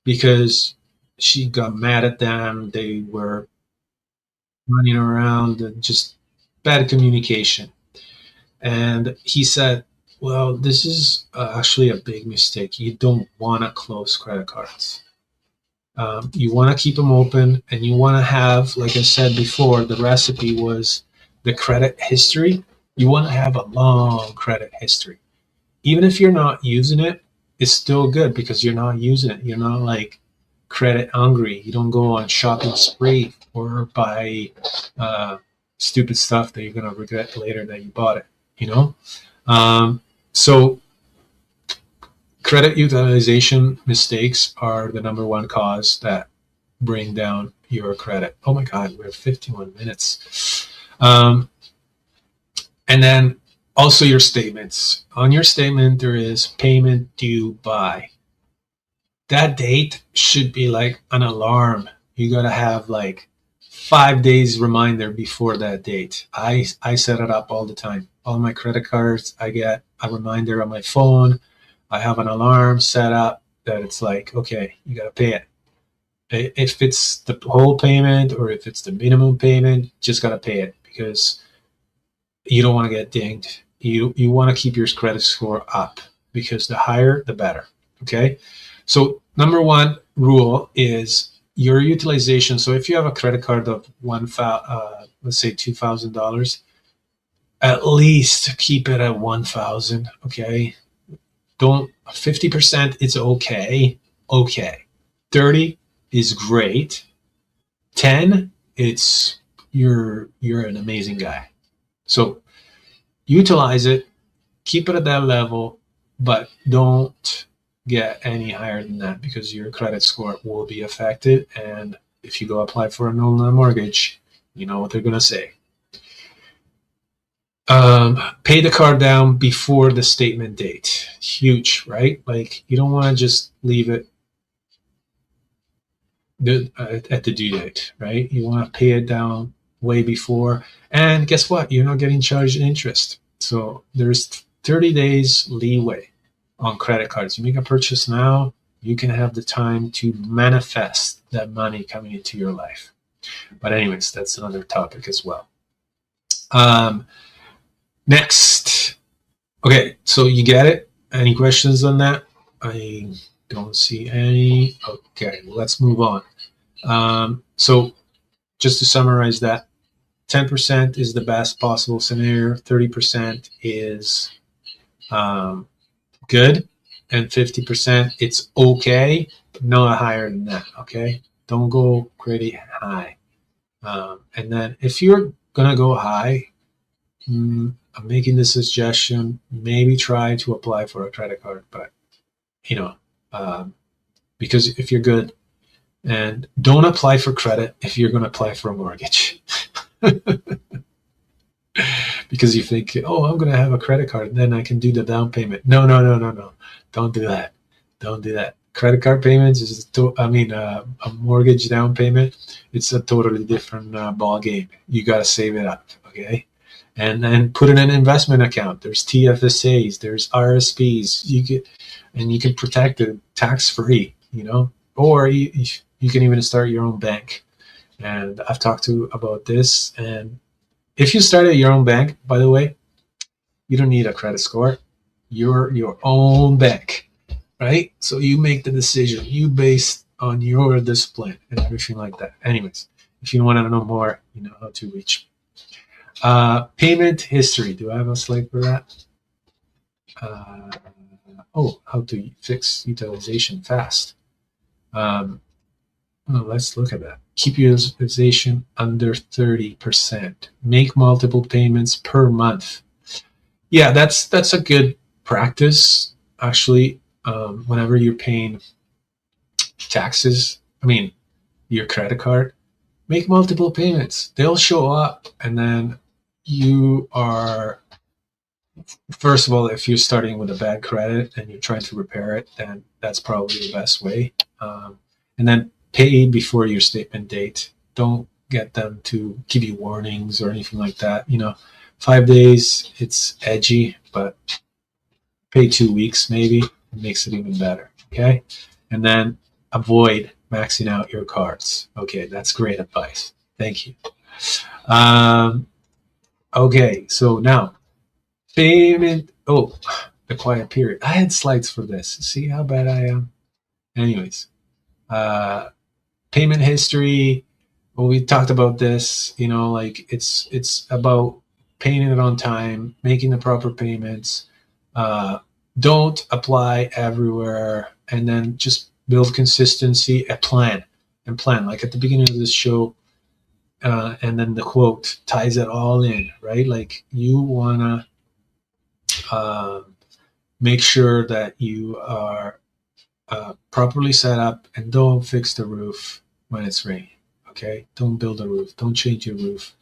S1: because she got mad at them. They were running around and just bad communication. And he said, well, this is actually a big mistake. You don't want to close credit cards. You want to keep them open, and you want to have, like I said before, the recipe was the credit history. You want to have a long credit history. Even if you're not using it, it's still good because you're not using it. You're not like credit hungry. You don't go on shopping spree or buy stupid stuff that you're going to regret later that you bought it, So credit utilization mistakes are the number one cause that bring down your credit. Oh my God, we're 51 minutes. And then also your statements. On your statement, there is payment due by. That date should be like an alarm. You got to have like 5 days reminder before that date. I set it up all the time. All my credit cards, I get a reminder on my phone. I have an alarm set up that it's like, okay, you got to pay it. If it's the whole payment or if it's the minimum payment, just got to pay it because you don't want to get dinged. You want to keep your credit score up because the higher, the better. Okay. So number one rule is your utilization. So if you have a credit card of let's say $2,000, at least keep it at 1,000. Okay. Don't 50%. It's okay. 30 is great. 10, it's you're an amazing guy. So utilize it, keep it at that level, but don't get any higher than that because your credit score will be affected. And if you go apply for a no-mortgage, you know what they're going to say. Pay the card down before the statement date. Huge, right? Like you don't want to just leave it at the due date, right? You want to pay it down way before. And guess what? You're not getting charged interest. So there's 30 days leeway on credit cards. You make a purchase now, you can have the time to manifest that money coming into your life. But anyways, that's another topic as well. Next. Okay, so you get it? Any questions on that? I don't see any. Okay, let's move on. So just to summarize that, 10% is the best possible scenario, 30% is good, and 50% it's okay, but not higher than that. Okay, don't go pretty high. And then if you're gonna go high, I'm making the suggestion, maybe try to apply for a credit card, but because if you're good, and don't apply for credit if you're going to apply for a mortgage. Because you think, oh, I'm going to have a credit card and then I can do the down payment. No. Don't do that. Don't do that. Credit card payments is, a mortgage down payment. It's a totally different ball game. You got to save it up, okay? And then put in an investment account. There's TFSAs, there's RSPs. You can protect it tax free, or you can even start your own bank. And I've talked about this. And if you started your own bank, by the way, you don't need a credit score. You're your own bank, right? So you make the decision. You based on your discipline and everything like that. Anyways, if you want to know more, you know how to reach me. Payment history. Do I have a slide for that? How to fix utilization fast. Let's look at that. Keep utilization under 30%. Make multiple payments per month. Yeah, that's a good practice, actually. Whenever you're paying taxes, your credit card, make multiple payments. They'll show up, and then you are, first of all, if you're starting with a bad credit and you're trying to repair it, then that's probably the best way. And then pay before your statement date. Don't get them to give you warnings or anything like that. 5 days, it's edgy, but pay 2 weeks maybe. It makes it even better. Okay. And then avoid maxing out your cards. Okay. That's great advice. Thank you. Okay. So now payment. Oh, the quiet period. I had slides for this. See how bad I am? Anyways, payment history. Well, we talked about this, like it's about paying it on time, making the proper payments. Don't apply everywhere, and then just build consistency, a plan, like at the beginning of this show. And then the quote ties it all in, right? Like you want to make sure that you are properly set up, and don't fix the roof when it's raining. Okay, don't build a roof, don't change your roof.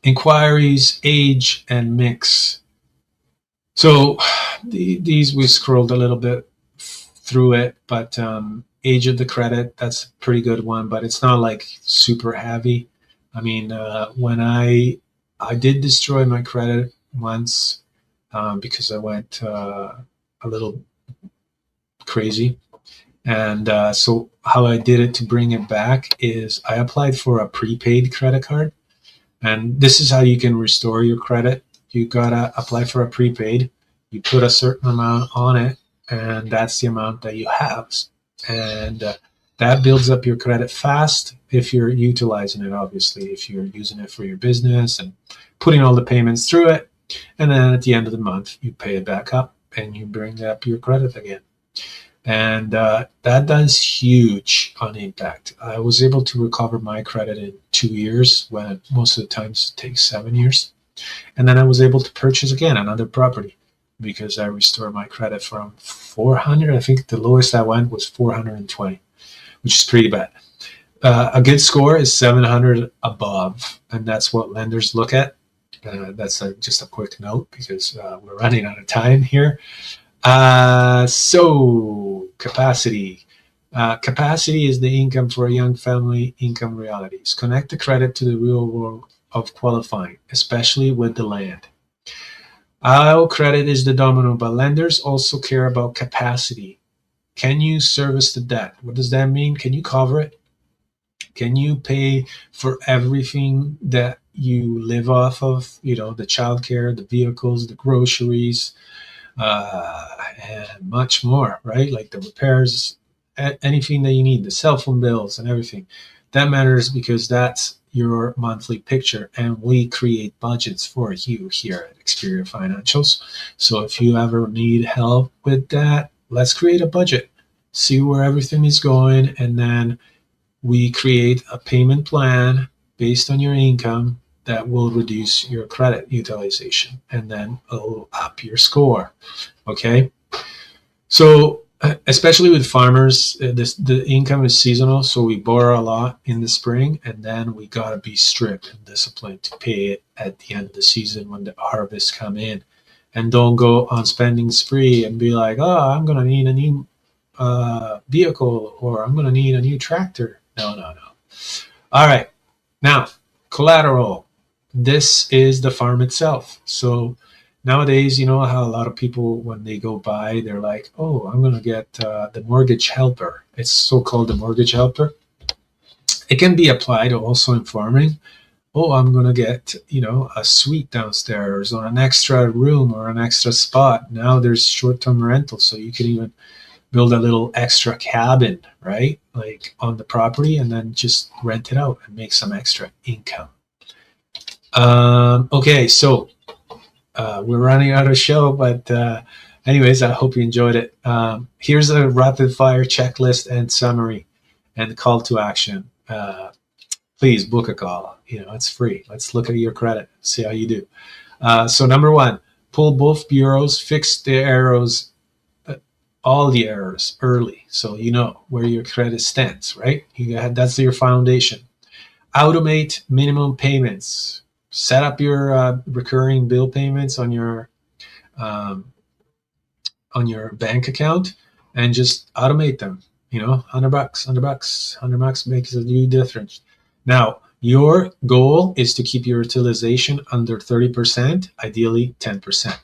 S1: Inquiries, age, and mix. So these, we scrolled a little bit through it, but age of the credit, that's a pretty good one, but it's not like super heavy. When I did destroy my credit once because I went a little crazy. And so how I did it to bring it back is I applied for a prepaid credit card. And this is how you can restore your credit. You gotta apply for a prepaid. You put a certain amount on it, and that's the amount that you have. And that builds up your credit fast if you're utilizing it, obviously, if you're using it for your business and putting all the payments through it. And then at the end of the month, you pay it back up and you bring up your credit again. And that does huge on impact. I was able to recover my credit in 2 years, when most of the times it takes 7 years. And then I was able to purchase again another property because I restored my credit from 400. I think the lowest I went was 420, which is pretty bad. A good score is 700 above, and that's what lenders look at. That's just a quick note because we're running out of time here. So capacity. Capacity is the income for a young family income realities. Connect the credit to the real world of qualifying, especially with the land. Credit is the domino, but lenders also care about capacity. Can you service the debt? What does that mean? Can you cover it? Can you pay for everything that you live off of? The childcare, the vehicles, the groceries, and much more, right? Like the repairs, anything that you need, the cell phone bills and everything. That matters because that's your monthly picture, and we create budgets for you here at Experia Financials. So if you ever need help with that, let's create a budget, see where everything is going, and then we create a payment plan based on your income that will reduce your credit utilization, and then it'll up your score. Okay. So especially with farmers, the income is seasonal, so we borrow a lot in the spring, and then we gotta be strict and disciplined to pay it at the end of the season when the harvests come in. And don't go on spending spree and be like, oh, I'm gonna need a new vehicle, or I'm gonna need a new tractor. No. All right, now collateral. This is the farm itself. So nowadays, you know how a lot of people, when they go buy, they're like, oh, I'm going to get the mortgage helper. It's so-called the mortgage helper. It can be applied also in farming. Oh, I'm going to get, a suite downstairs or an extra room or an extra spot. Now there's short-term rental, so you can even build a little extra cabin, right? Like on the property, and then just rent it out and make some extra income. Okay, so we're running out of show, but anyways, I hope you enjoyed it. Here's a rapid fire checklist and summary and call to action. Please book a call. It's free. Let's look at your credit, see how you do. So number one, pull both bureaus, fix the errors, all the errors early, so you know where your credit stands. Right? That's your foundation. Automate minimum payments. Set up your recurring bill payments um, on your bank account and just automate them. $100, $100 makes a huge difference. Now, your goal is to keep your utilization under 30%, ideally 10%.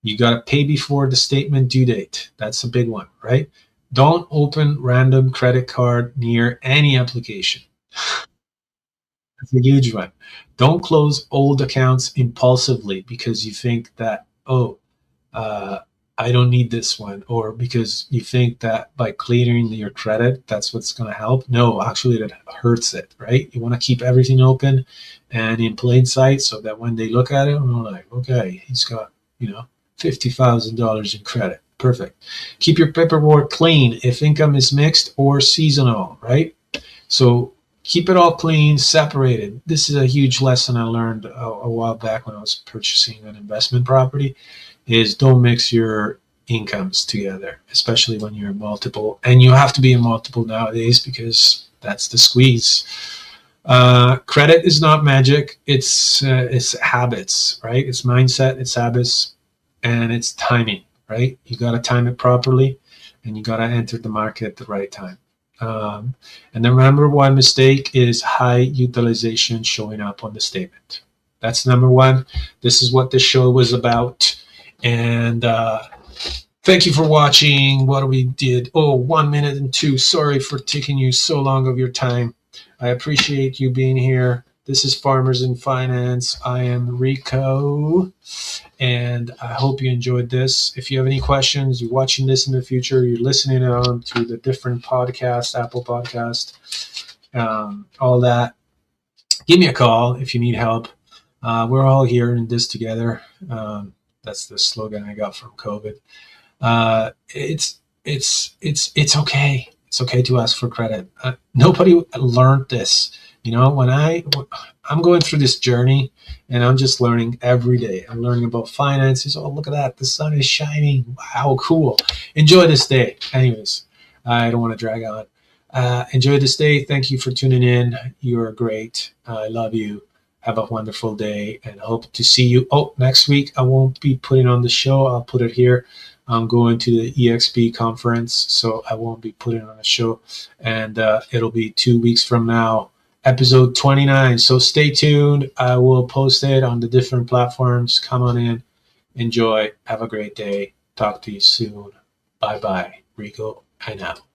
S1: You got to pay before the statement due date. That's a big one, right? Don't open random credit card near any application. That's a huge one. Don't close old accounts impulsively because you think that, oh, uh, I don't need this one, or because you think that by clearing your credit, that's what's going to help. No, actually, that hurts it, right? You want to keep everything open and in plain sight so that when they look at it, they're like, okay, he's got, $50,000 in credit. Perfect. Keep your paperwork clean if income is mixed or seasonal, right? So keep it all clean, separated. This is a huge lesson I learned a while back when I was purchasing an investment property, is don't mix your incomes together, especially when you're multiple. And you have to be in multiple nowadays because that's the squeeze. Credit is not magic. It's habits, right? It's mindset, it's habits, and it's timing, right? You got to time it properly, and you got to enter the market at the right time. And the number one mistake is high utilization showing up on the statement. That's number one. This is what this show was about. And thank you for watching what we did. Oh, 1 minute and 2. Sorry for taking you so long of your time. I appreciate you being here. This is Farmers in Finance. I am Rico, and I hope you enjoyed this. If you have any questions, you're watching this in the future, you're listening on to the different podcasts, Apple Podcast, all that, give me a call if you need help. We're all here in this together. That's the slogan I got from COVID. It's okay. It's okay to ask for credit. Nobody learned this. When I'm going through this journey, and I'm just learning every day. I'm learning about finances. Oh, look at that. The sun is shining. Wow, cool. Enjoy this day. Anyways, I don't want to drag on. Enjoy this day. Thank you for tuning in. You're great. I love you. Have a wonderful day, and hope to see you. Oh, next week I won't be putting on the show. I'll put it here. I'm going to the EXP conference, so I won't be putting on a show. And it'll be 2 weeks from now, episode 29. So stay tuned. I will post it on the different platforms. Come on in. Enjoy. Have a great day. Talk to you soon. Bye-bye. Rico, I know.